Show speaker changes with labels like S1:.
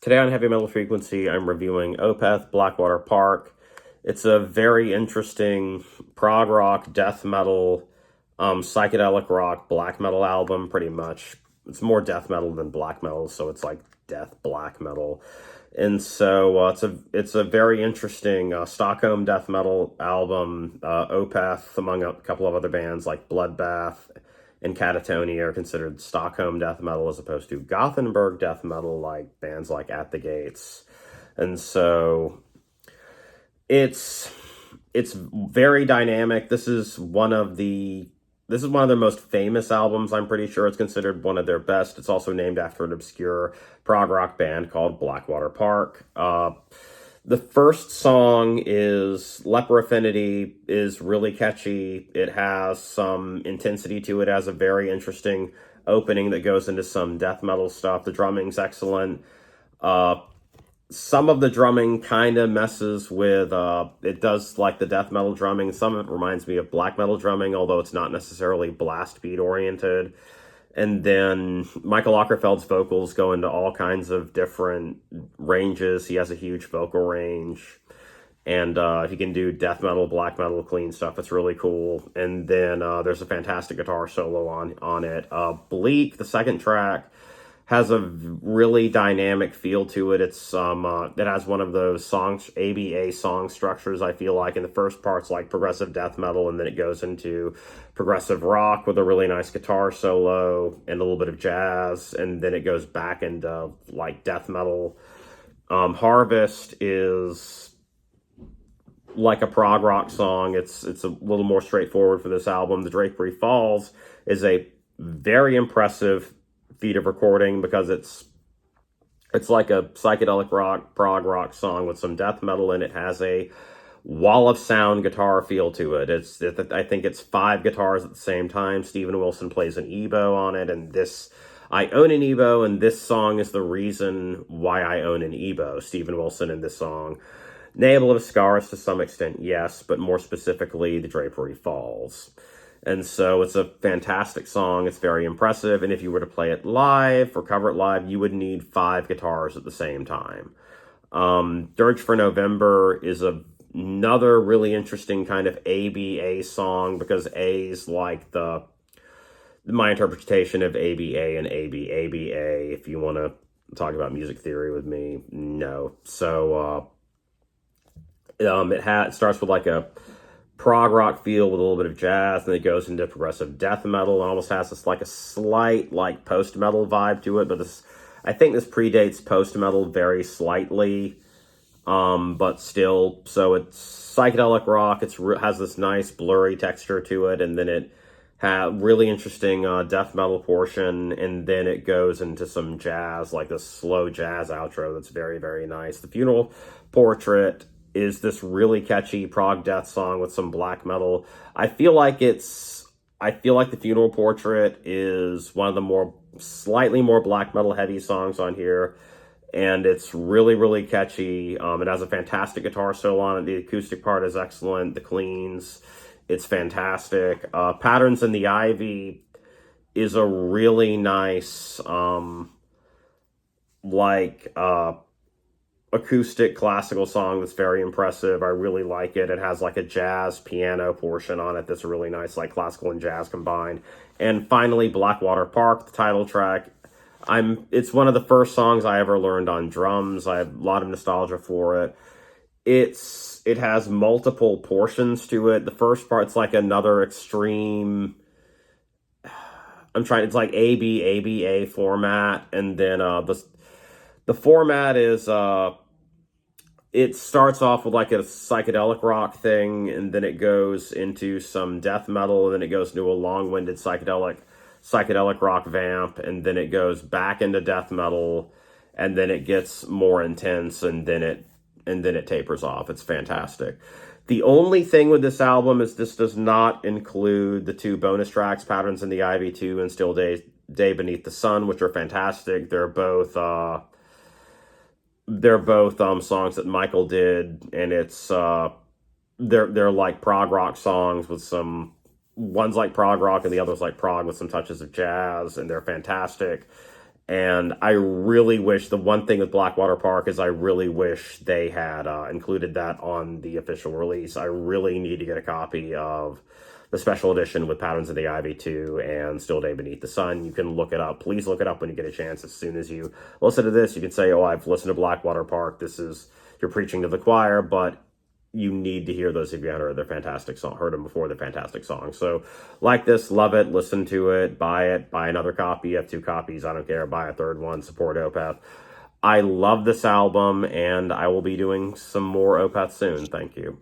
S1: Today on Heavy Metal Frequency, I'm reviewing Opeth, Blackwater Park. It's a very interesting prog rock, death metal, psychedelic rock, black metal album, pretty much. It's more death metal than black metal, so it's like death black metal. And so it's a very interesting Stockholm death metal album. Opeth, among a couple of other bands like Bloodbath and Catatonia, are considered Stockholm death metal as opposed to Gothenburg death metal, like bands like At the Gates. And so it's very dynamic. This is one of their most famous albums. I'm pretty sure it's considered one of their best. It's also named after an obscure prog rock band called Blackwater Park. The first song is Leper Affinity, is really catchy. It has some intensity to it. It has a very interesting opening that goes into some death metal stuff. The drumming's excellent. Some of the drumming kind of messes with, it does like the death metal drumming. Some of it reminds me of black metal drumming, although it's not necessarily blast beat oriented. And then Michael Ockerfeld's vocals go into all kinds of different ranges. He has a huge vocal range. And he can do death metal, black metal, clean stuff. It's really cool. And then there's a fantastic guitar solo on it. Bleak, the second track, has a really dynamic feel to it. It has one of those ABA song structures, I feel like. In the first part's like progressive death metal, and then it goes into progressive rock with a really nice guitar solo and a little bit of jazz, and then it goes back into like death metal. Harvest is like a prog rock song. It's a little more straightforward for this album. The Drapery Falls is a very impressive feat of recording because it's like a psychedelic rock, prog rock song with some death metal, and it has a wall of sound guitar feel to it. I think it's 5 guitars at the same time. Steven Wilson plays an EBow on it, and I own an EBow, and this song is the reason why I own an EBow. Steven Wilson in this song. Navel of Scars to some extent, yes, but more specifically, The Drapery Falls. And so it's a fantastic song. It's very impressive. And if you were to play it live or cover it live, you would need 5 guitars at the same time. Dirge for November is another really interesting kind of ABA song, because A's like my interpretation of ABA and ABA, if you want to talk about music theory with me. No. So it starts with like a prog rock feel with a little bit of jazz, and it goes into progressive death metal, and almost has this like a slight like post metal vibe to it. But I think this predates post metal very slightly, but still. So it's psychedelic rock. It has this nice blurry texture to it, and then it has really interesting death metal portion, and then it goes into some jazz, like this slow jazz outro that's very, very nice. The Funeral Portrait is this really catchy prog death song with some black metal. I feel like the Funeral Portrait is one of the slightly more black metal heavy songs on here, and it's really, really catchy. It has a fantastic guitar solo on it. The acoustic part is excellent. The cleans, it's fantastic. Patterns in the Ivy is a really nice, acoustic classical song that's very impressive. I really like it. It has like a jazz piano portion on it that's really nice, like classical and jazz combined. And finally, Blackwater Park, the title track. It's one of the first songs I ever learned on drums. I have a lot of nostalgia for it. It has multiple portions to it. The first part's like another extreme, it's like ABA format, and then the format is, it starts off with like a psychedelic rock thing, and then it goes into some death metal, and then it goes into a long-winded psychedelic rock vamp, and then it goes back into death metal, and then it gets more intense, and then it tapers off. It's fantastic. The only thing with this album is this does not include the 2 bonus tracks, Patterns in the Ivy 2 and Still Day Beneath the Sun, which are fantastic. They're both songs that Michael did, and they're like prog rock songs with some, one's like prog rock and the other's like prog with some touches of jazz, and they're fantastic. And I really wish, the one thing with Blackwater Park is I really wish they had included that on the official release. I really need to get a copy of the special edition with Patterns of the Ivy 2 and Still Day Beneath the Sun. You can look it up. Please look it up when you get a chance. As soon as you listen to this, you can say, oh, I've listened to Blackwater Park. This is, you're preaching to the choir, but you need to hear those if you haven't heard their fantastic song, heard them before, they're fantastic songs. So like this, love it, listen to it, buy another copy. You have 2 copies, I don't care, buy a third one, support Opeth. I love this album, and I will be doing some more Opeth soon. Thank you.